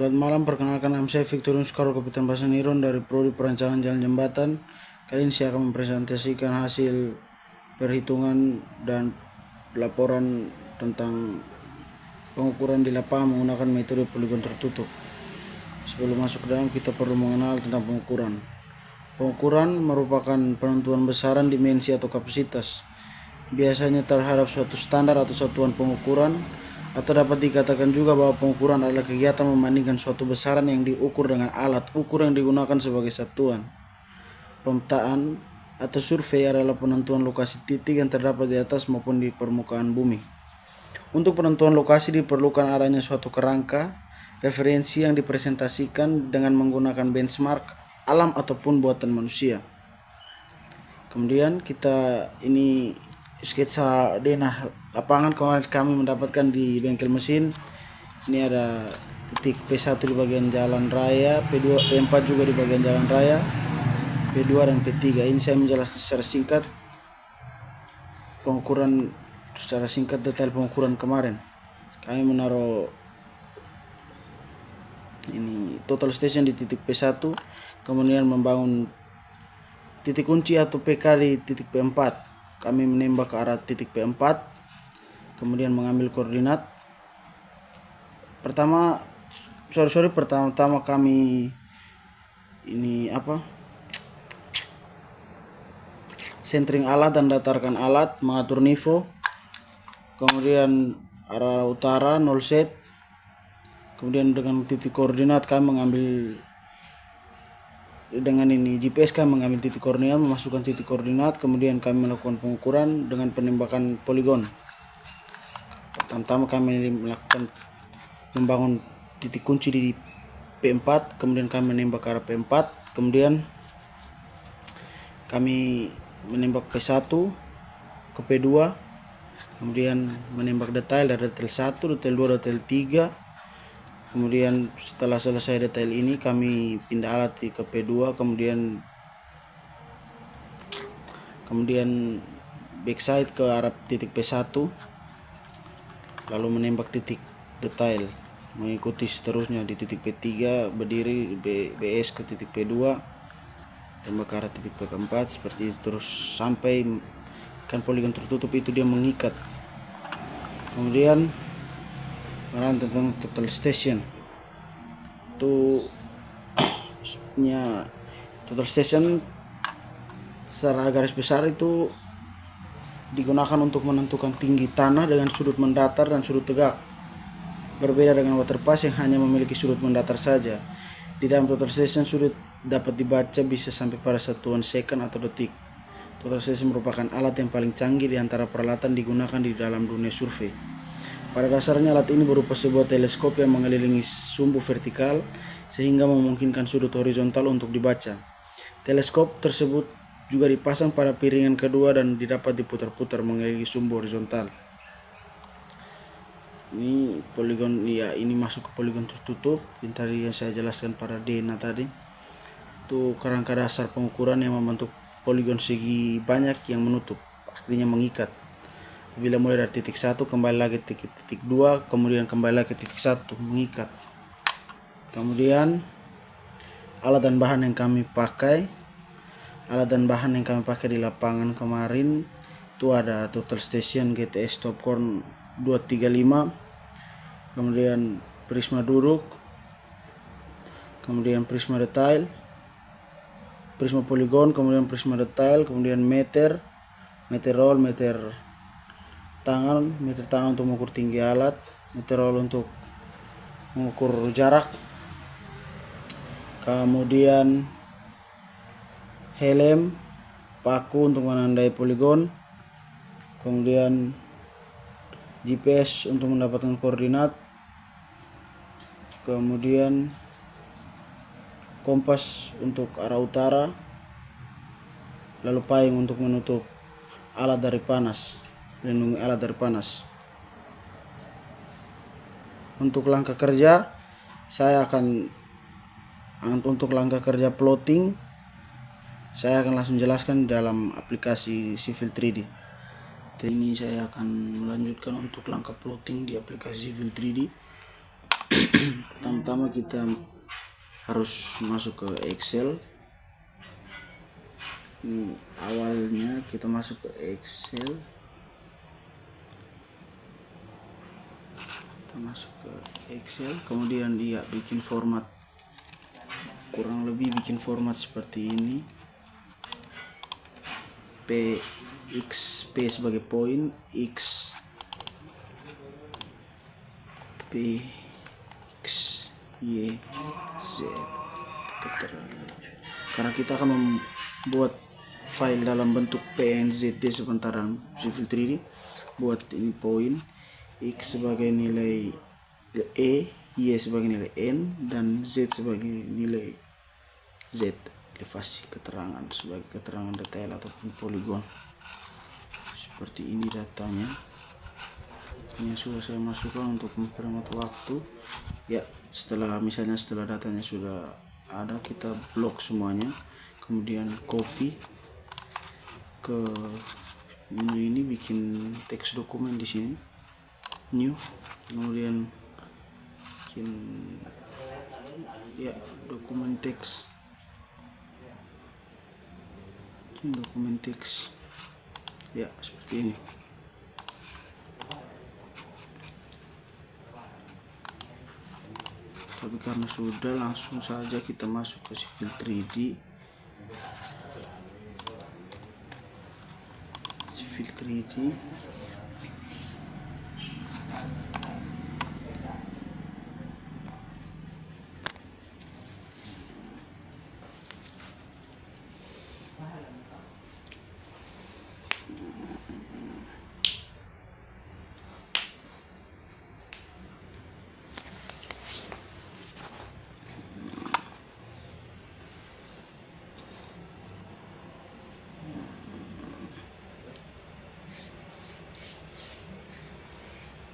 Selamat malam, perkenalkan nama saya Victorius Karol Kapitan Bahasa Niron dari Prodi Perancangan Jalan Jembatan. Kali ini saya akan mempresentasikan hasil perhitungan dan laporan tentang pengukuran di lapangan menggunakan metode poligon tertutup. Sebelum masuk ke dalam, kita perlu mengenal tentang pengukuran. Pengukuran merupakan penentuan besaran dimensi atau kapasitas, biasanya terhadap suatu standar atau satuan pengukuran, atau dapat dikatakan juga bahwa pengukuran adalah kegiatan membandingkan suatu besaran yang diukur dengan alat ukur yang digunakan sebagai satuan. Pemetaan atau survei adalah penentuan lokasi titik yang terdapat di atas maupun di permukaan bumi. Untuk penentuan lokasi diperlukan adanya suatu kerangka referensi yang dipresentasikan dengan menggunakan benchmark alam ataupun buatan manusia. Kemudian kita ini sketsa denah lapangan kemarin kami mendapatkan di bengkel mesin. Ini ada titik P1 di bagian jalan raya, P2, P4 juga di bagian jalan raya, P2 dan P3. Ini saya menjelaskan secara singkat pengukuran, secara singkat detail pengukuran kemarin. Kami menaruh ini total station di titik P1, kemudian membangun titik kunci atau PK di titik P4. Kami menembak ke arah titik P4, kemudian mengambil koordinat. Pertama kami ini centering alat dan datarkan alat, mengatur nivo. Kemudian arah utara 0 set. Kemudian dengan titik koordinat kami mengambil dengan ini GPS kami mengambil titik koordinat, memasukkan titik koordinat, kemudian kami melakukan pengukuran dengan penembakan poligon. Pertama kami melakukan membangun titik kunci di P4, kemudian kami menembak ke arah P4, kemudian kami menembak P1 ke P2, kemudian menembak detail dari detail 1, detail 2, detail 3. Kemudian setelah selesai detail ini kami pindah alat ke P2, kemudian backside ke arah titik P1, lalu menembak titik detail, mengikuti seterusnya di titik P3 berdiri BS ke titik P2, tembak ke arah titik P4, seperti itu terus sampai kan poligon tertutup itu dia mengikat. Kemudian tentang total station itu total station secara garis besar itu digunakan untuk menentukan tinggi tanah dengan sudut mendatar dan sudut tegak. Berbeda dengan waterpass yang hanya memiliki sudut mendatar saja. Di dalam total station sudut dapat dibaca bisa sampai pada satuan second atau detik. Total station merupakan alat yang paling canggih di antara peralatan digunakan di dalam dunia survei. Pada dasarnya alat ini berupa sebuah teleskop yang mengelilingi sumbu vertikal sehingga memungkinkan sudut horizontal untuk dibaca. Teleskop tersebut juga dipasang pada piringan kedua dan dapat diputar-putar mengelilingi sumbu horizontal. Ini poligon, ya ini masuk ke poligon tertutup yang tadi yang saya jelaskan pada Dena tadi. Itu kerangka dasar pengukuran yang membentuk poligon segi banyak yang menutup, artinya mengikat. Bila mulai dari titik 1 kembali lagi titik 2, kemudian kembali lagi titik 1 mengikat. Kemudian alat dan bahan yang kami pakai di lapangan kemarin itu ada total station GTS Topcon 235, kemudian prisma duduk, kemudian prisma detail, prisma poligon, kemudian prisma detail, kemudian meter roll, meter tangan untuk mengukur tinggi alat, meter roll untuk mengukur jarak, kemudian helm, paku untuk menandai poligon, kemudian GPS untuk mendapatkan koordinat, kemudian kompas untuk arah utara, lalu payung untuk menutup alat dari panas, melindungi alat dari panas. Untuk langkah kerja untuk langkah kerja plotting saya akan langsung jelaskan dalam aplikasi Civil 3D. Ini saya akan melanjutkan untuk langkah plotting di aplikasi Civil 3D. Pertama pertama kita harus masuk ke Excel. Ini awalnya kita masuk ke Excel, kemudian dia bikin format, kurang lebih bikin format seperti ini. P sebagai poin, X P X Y Z keterangan. Karena kita akan membuat file dalam bentuk PNZD sementara Civil 3D, buat ini poin, X sebagai nilai E, Y sebagai nilai N, dan Z sebagai nilai Z. Elevasi keterangan sebagai keterangan detail ataupun poligon. Seperti ini datanya. Ini sudah saya masukkan untuk memperhemat waktu. Ya, setelah datanya sudah ada, kita blok semuanya, kemudian copy ke menu ini, bikin teks dokumen di sini, new, kemudian bikin ya dokumen teks. Ya seperti ini. Tapi karena sudah, langsung saja kita masuk ke Civil 3D.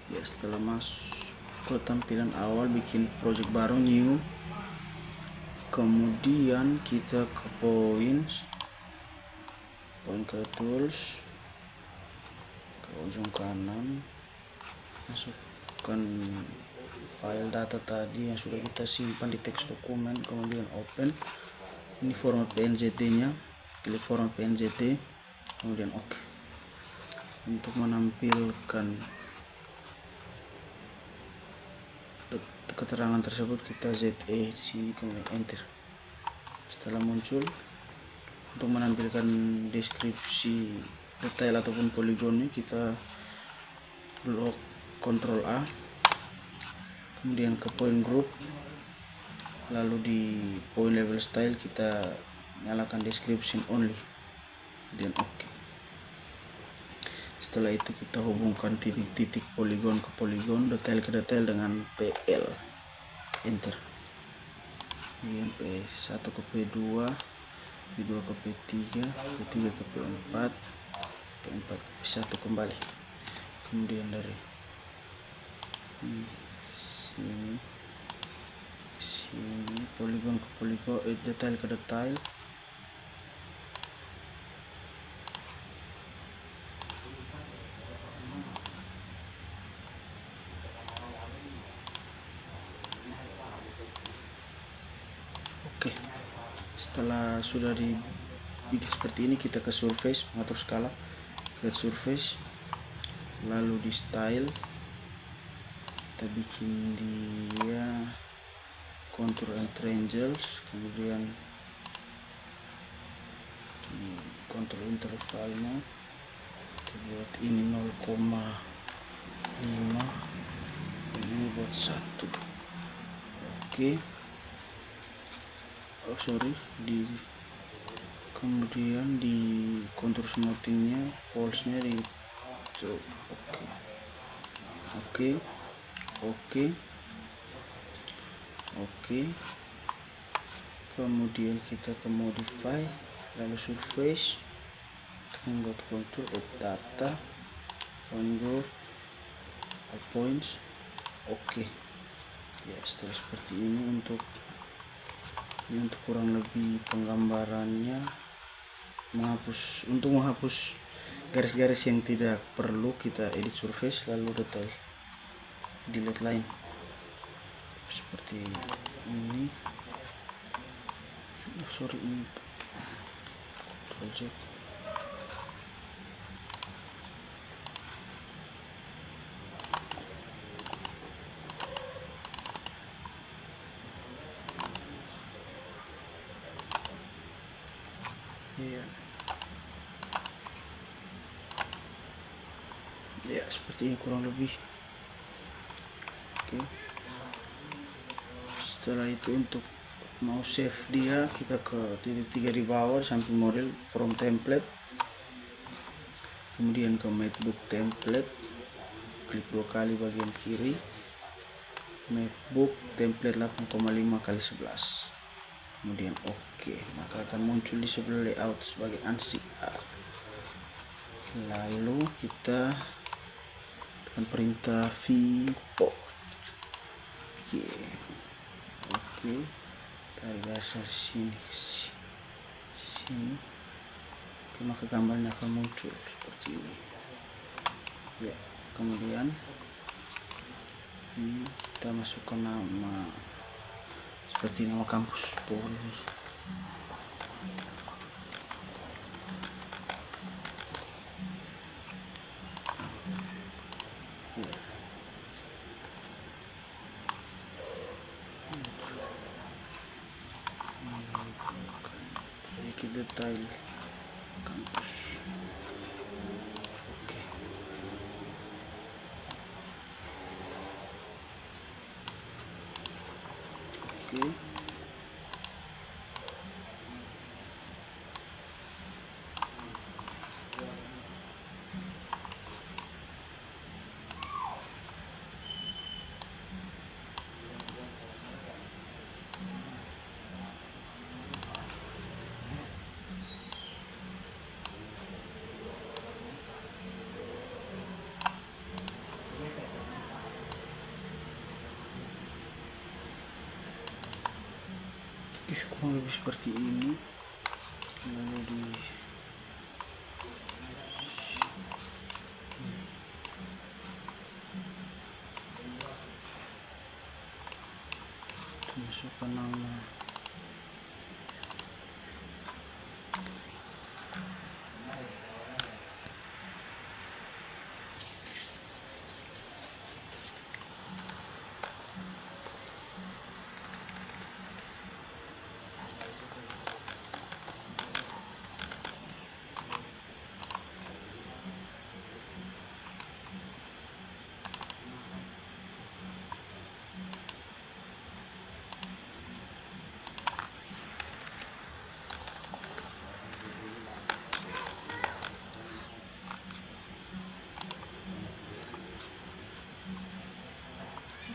Ya, setelah masuk ke tampilan awal, bikin project baru, new, kemudian kita ke point ke tools, ke ujung kanan, masukkan file data tadi yang sudah kita simpan di teks dokumen, kemudian open. Ini format PNZD nya, klik format PNZD, kemudian OK. Untuk menampilkan keterangan tersebut kita ZE sini, kemudian enter. Setelah muncul, untuk menampilkan deskripsi detail ataupun poligonnya, kita blok Ctrl A, kemudian ke point group, lalu di point level style kita nyalakan description only, dan OK. Setelah itu kita hubungkan titik-titik poligon ke poligon, detail ke detail dengan PL, enter. Kemudian P1 ke P2, P2 ke P3, P3 ke P4, P4 ke P1 kembali. Kemudian dari sini poligon ke poligon, detail ke detail. Oke, setelah sudah dibikin seperti ini, kita ke surface, mengatur skala, ke surface, lalu di style kita bikin dia contour and triangles, kemudian di contour intervalnya kita buat ini 0,5, ini buat 1. Oke. Kemudian di kontur smoothingnya, false-nya di oke. Kemudian kita ke modify, lalu surface, membuat kontur, data, point group, points, oke. Ya, setelah seperti ini, untuk kurang lebih penggambarannya, untuk menghapus garis-garis yang tidak perlu, kita edit surface, lalu detail, delete line. seperti ini. Sorry, ini project. Iya. Ya, seperti ini kurang lebih. Oke. Setelah itu untuk mau save dia, kita ke titik 3 di bawah samping model from template, kemudian ke Matchbook template, klik 2 kali bagian kiri, Matchbook template 8,5 kali 11, kemudian oke, maka akan muncul di sebelah layout sebagai ANSI A. Lalu kita tekan perintah vipo. Oke, tarik garis sini. Oke, maka gambarnya akan muncul seperti ini. Ya, kemudian ini kita masukkan nama seperti nama kampus Polri. Sedikit detail kampus. Oke. Kurang lebih seperti ini. Lalu masukkan nama.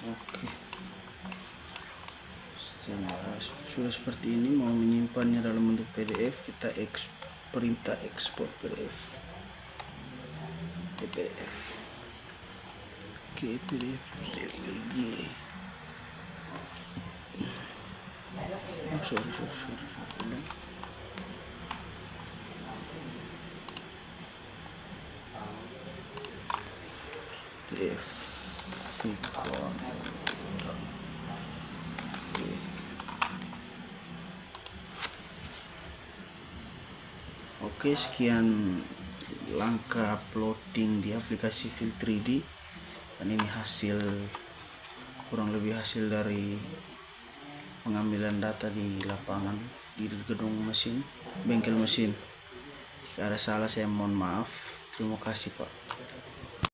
Oke. Setelah sudah seperti ini, mau menyimpannya dalam bentuk PDF, kita perintah ekspor PDF. Oke, PDF. Sorry. PDF. Oke, sekian langkah uploading di aplikasi Feel 3D, dan ini hasil, kurang lebih hasil dari pengambilan data di lapangan di gedung mesin, bengkel mesin. Jika ada salah saya mohon maaf. Terima kasih Pak.